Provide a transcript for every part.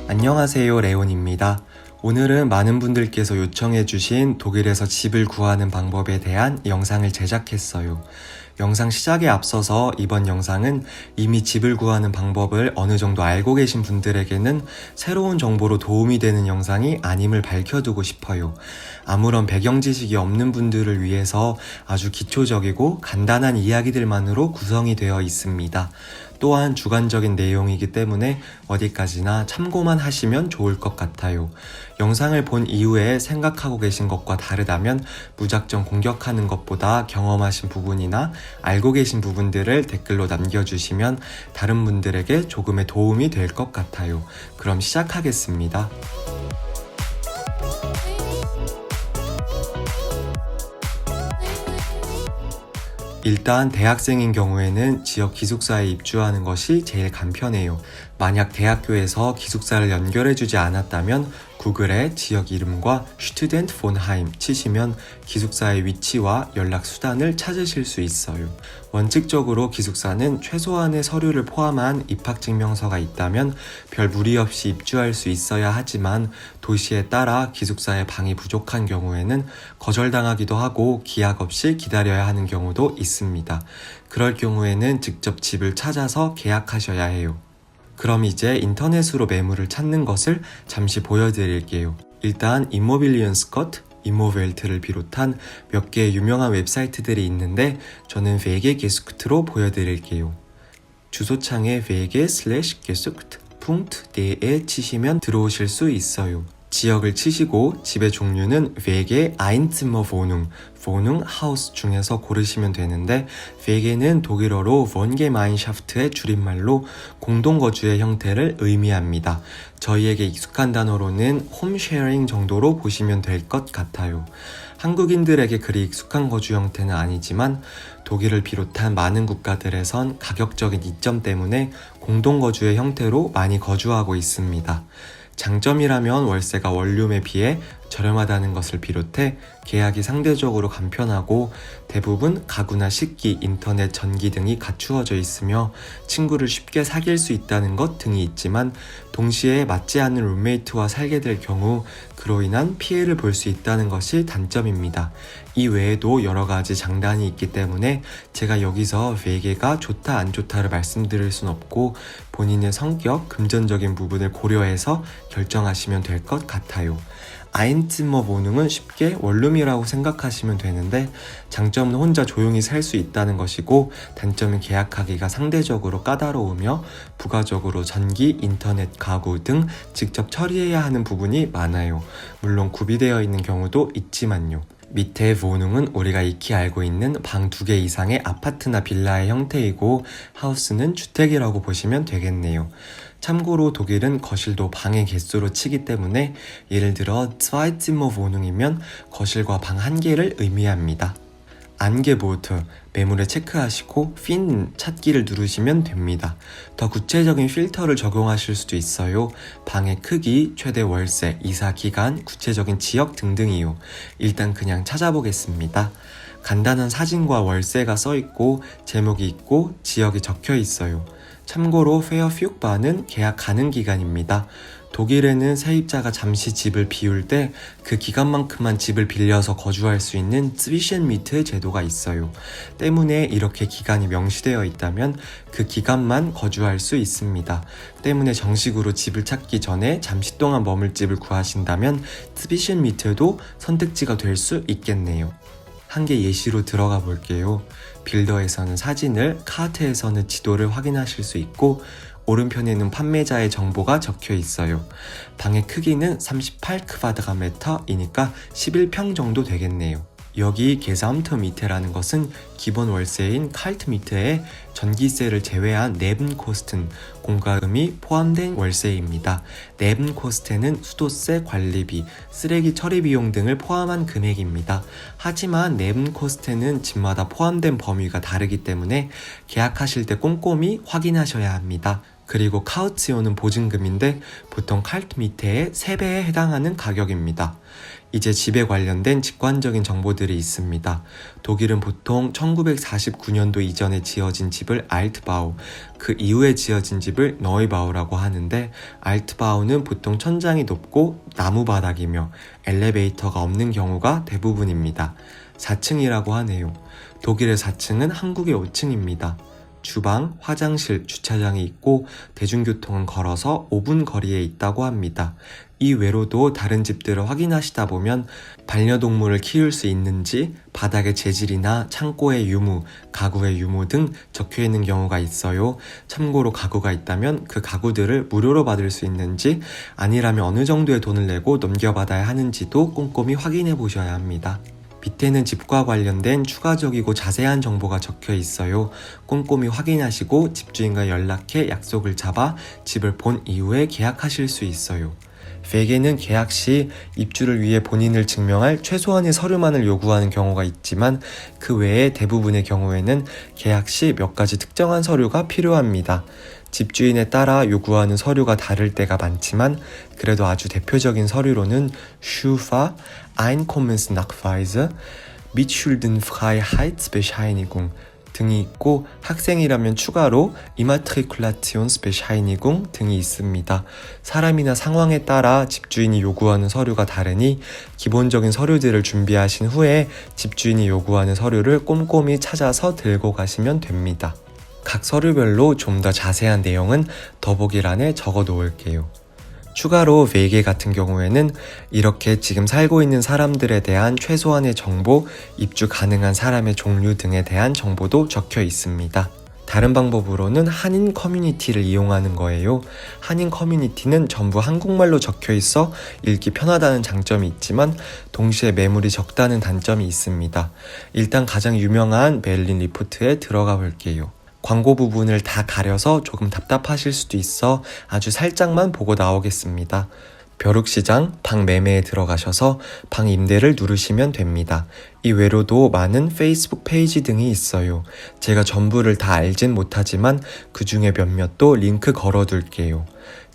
안녕하세요, 레온입니다. 오늘은 많은 분들께서 요청해주신 독일에서 집을 구하는 방법에 대한 영상을 제작했어요. 영상 시작에 앞서서 이번 영상은 이미 집을 구하는 방법을 어느 정도 알고 계신 분들에게는 새로운 정보로 도움이 되는 영상이 아님을 밝혀두고 싶어요. 아무런 배경 지식이 없는 분들을 위해서 아주 기초적이고 간단한 이야기들만으로 구성이 되어 있습니다. 또한 주관적인 내용이기 때문에 어디까지나 참고만 하시면 좋을 것 같아요. 영상을 본 이후에 생각하고 계신 것과 다르다면 무작정 공격하는 것보다 경험하신 부분이나 알고 계신 부분들을 댓글로 남겨주시면 다른 분들에게 조금의 도움이 될 것 같아요. 그럼 시작하겠습니다. 일단 대학생인 경우에는 지역 기숙사에 입주하는 것이 제일 간편해요. 만약 대학교에서 기숙사를 연결해주지 않았다면 구글에 지역 이름과 슈투덴트 폰 하임 치시면 기숙사의 위치와 연락 수단을 찾으실 수 있어요. 원칙적으로 기숙사는 최소한의 서류를 포함한 입학증명서가 있다면 별 무리 없이 입주할 수 있어야 하지만 도시에 따라 기숙사의 방이 부족한 경우에는 거절당하기도 하고 기약 없이 기다려야 하는 경우도 있습니다. 그럴 경우에는 직접 집을 찾아서 계약하셔야 해요. 그럼 이제 인터넷으로 매물을 찾는 것을 잠시 보여드릴게요. 일단 임모빌리언 스커트, 임모벨트를 비롯한 몇 개의 유명한 웹사이트들이 있는데 저는 Wege Gesucht로 보여드릴게요. 주소창에 wege/gesucht.de 치시면 들어오실 수 있어요. 지역을 치시고 집의 종류는 Wege Einzimmerwohnung, Wohnung Haus 중에서 고르시면 되는데 Wege는 독일어로 Wohngemeinschaft의 줄임말로 공동거주의 형태를 의미합니다. 저희에게 익숙한 단어로는 홈쉐어링 정도로 보시면 될 것 같아요. 한국인들에게 그리 익숙한 거주 형태는 아니지만 독일을 비롯한 많은 국가들에선 가격적인 이점 때문에 공동거주의 형태로 많이 거주하고 있습니다. 장점이라면 월세가 원룸에 비해 저렴하다는 것을 비롯해 계약이 상대적으로 간편하고 대부분 가구나 식기, 인터넷, 전기 등이 갖추어져 있으며 친구를 쉽게 사귈 수 있다는 것 등이 있지만 동시에 맞지 않는 룸메이트와 살게 될 경우 그로 인한 피해를 볼 수 있다는 것이 단점입니다. 이 외에도 여러 가지 장단이 있기 때문에 제가 여기서 Wege가 좋다 안 좋다를 말씀드릴 순 없고 본인의 성격, 금전적인 부분을 고려해서 결정하시면 될 것 같아요. 아인츠머보능은 쉽게 원룸이라고 생각하시면 되는데 장점은 혼자 조용히 살 수 있다는 것이고 단점은 계약하기가 상대적으로 까다로우며 부가적으로 전기, 인터넷, 가구 등 직접 처리해야 하는 부분이 많아요. 물론 구비되어 있는 경우도 있지만요. 밑에 보능은 우리가 익히 알고 있는 방 2개 이상의 아파트나 빌라의 형태이고 하우스는 주택이라고 보시면 되겠네요. 참고로 독일은 거실도 방의 개수로 치기 때문에 예를 들어 Zweizimmerwohnung이면 거실과 방 1개를 의미합니다. 안게보트, 매물에 체크하시고 Finden 찾기를 누르시면 됩니다. 더 구체적인 필터를 적용하실 수도 있어요. 방의 크기, 최대 월세, 이사 기간, 구체적인 지역 등등이요. 일단 그냥 찾아보겠습니다. 간단한 사진과 월세가 써있고 제목이 있고 지역이 적혀 있어요. 참고로 페어퓨크바는 계약 가능 기간입니다. 독일에는 세입자가 잠시 집을 비울 때 그 기간만큼만 집을 빌려서 거주할 수 있는 Zwischenmiete 제도가 있어요. 때문에 이렇게 기간이 명시되어 있다면 그 기간만 거주할 수 있습니다. 때문에 정식으로 집을 찾기 전에 잠시 동안 머물 집을 구하신다면 Zwischenmiete도 선택지가 될 수 있겠네요. 한 개 예시로 들어가 볼게요. 빌더에서는 사진을, 카트에서는 지도를 확인하실 수 있고 오른편에는 판매자의 정보가 적혀 있어요. 방의 크기는 38 kvm/이니까 11평 정도 되겠네요. 여기 게samt미테라는 것은 기본 월세인 칼트미테에 전기세를 제외한 네븐코스튼, 공과금이 포함된 월세입니다. 네븐코스텐은 수도세, 관리비, 쓰레기 처리 비용 등을 포함한 금액입니다. 하지만 네븐코스텐은 집마다 포함된 범위가 다르기 때문에 계약하실 때 꼼꼼히 확인하셔야 합니다. 그리고 카우치오는 보증금인데 보통 칼트미테의 3배에 해당하는 가격입니다. 이제 집에 관련된 직관적인 정보들이 있습니다. 독일은 보통 1949년도 이전에 지어진 집을 알트바우, 그 이후에 지어진 집을 너이바우라고 하는데, 알트바우는 보통 천장이 높고 나무 바닥이며 엘리베이터가 없는 경우가 대부분입니다. 4층이라고 하네요. 독일의 4층은 한국의 5층입니다. 주방, 화장실, 주차장이 있고 대중교통은 걸어서 5분 거리에 있다고 합니다. 이 외로도 다른 집들을 확인하시다 보면 반려동물을 키울 수 있는지, 바닥의 재질이나 창고의 유무, 가구의 유무 등 적혀 있는 경우가 있어요. 참고로 가구가 있다면 그 가구들을 무료로 받을 수 있는지, 아니라면 어느 정도의 돈을 내고 넘겨받아야 하는지도 꼼꼼히 확인해 보셔야 합니다. 밑에는 집과 관련된 추가적이고 자세한 정보가 적혀 있어요. 꼼꼼히 확인하시고 집주인과 연락해 약속을 잡아 집을 본 이후에 계약하실 수 있어요. 베개는 계약 시 입주를 위해 본인을 증명할 최소한의 서류만을 요구하는 경우가 있지만, 그 외에 대부분의 경우에는 계약 시 몇 가지 특정한 서류가 필요합니다. 집주인에 따라 요구하는 서류가 다를 때가 많지만, 그래도 아주 대표적인 서류로는 Schufa, Einkommensnachweise, Mietschuldenfreiheitsbescheinigung 등이 있고, 학생이라면 추가로 Immatrikulationsbescheinigung 등이 있습니다. 사람이나 상황에 따라 집주인이 요구하는 서류가 다르니 기본적인 서류들을 준비하신 후에 집주인이 요구하는 서류를 꼼꼼히 찾아서 들고 가시면 됩니다. 각 서류별로 좀 더 자세한 내용은 더보기란에 적어 놓을게요. 추가로 베개 같은 경우에는 이렇게 지금 살고 있는 사람들에 대한 최소한의 정보, 입주 가능한 사람의 종류 등에 대한 정보도 적혀 있습니다. 다른 방법으로는 한인 커뮤니티를 이용하는 거예요. 한인 커뮤니티는 전부 한국말로 적혀 있어 읽기 편하다는 장점이 있지만 동시에 매물이 적다는 단점이 있습니다. 일단 가장 유명한 베를린 리포트에 들어가 볼게요. 광고 부분을 다 가려서 조금 답답하실 수도 있어 아주 살짝만 보고 나오겠습니다. 벼룩시장 방 매매에 들어가셔서 방 임대를 누르시면 됩니다. 이 외로도 많은 페이스북 페이지 등이 있어요. 제가 전부를 다 알진 못하지만 그 중에 몇몇도 링크 걸어둘게요.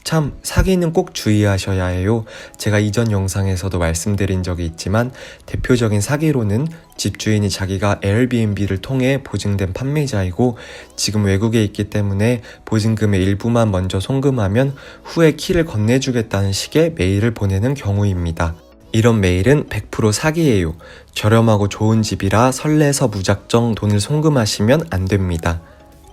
참, 사기는 꼭 주의하셔야 해요. 제가 이전 영상에서도 말씀드린 적이 있지만 대표적인 사기로는 집주인이 자기가 에어비앤비를 통해 보증된 판매자이고 지금 외국에 있기 때문에 보증금의 일부만 먼저 송금하면 후에 키를 건네주겠다는 식의 메일을 보내는 경우입니다. 이런 메일은 100% 사기예요. 저렴하고 좋은 집이라 설레서 무작정 돈을 송금하시면 안 됩니다.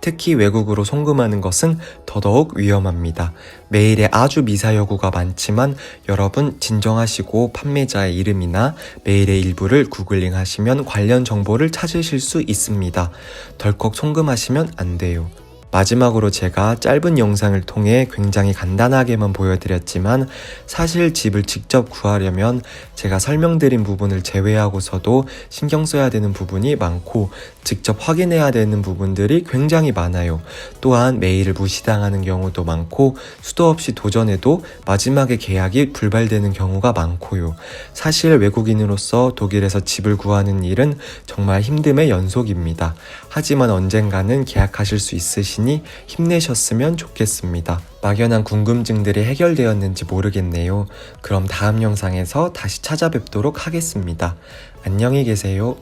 특히 외국으로 송금하는 것은 더더욱 위험합니다. 메일에 아주 미사여구가 많지만 여러분 진정하시고 판매자의 이름이나 메일의 일부를 구글링 하시면 관련 정보를 찾으실 수 있습니다. 덜컥 송금하시면 안 돼요. 마지막으로 제가 짧은 영상을 통해 굉장히 간단하게만 보여드렸지만 사실 집을 직접 구하려면 제가 설명드린 부분을 제외하고서도 신경 써야 되는 부분이 많고 직접 확인해야 되는 부분들이 굉장히 많아요. 또한 메일을 무시당하는 경우도 많고 수도 없이 도전해도 마지막에 계약이 불발되는 경우가 많고요. 사실 외국인으로서 독일에서 집을 구하는 일은 정말 힘듦의 연속입니다. 하지만 언젠가는 계약하실 수 있으시니 힘내셨으면 좋겠습니다. 막연한 궁금증들이 해결되었는지 모르겠네요. 그럼 다음 영상에서 다시 찾아뵙도록 하겠습니다. 안녕히 계세요.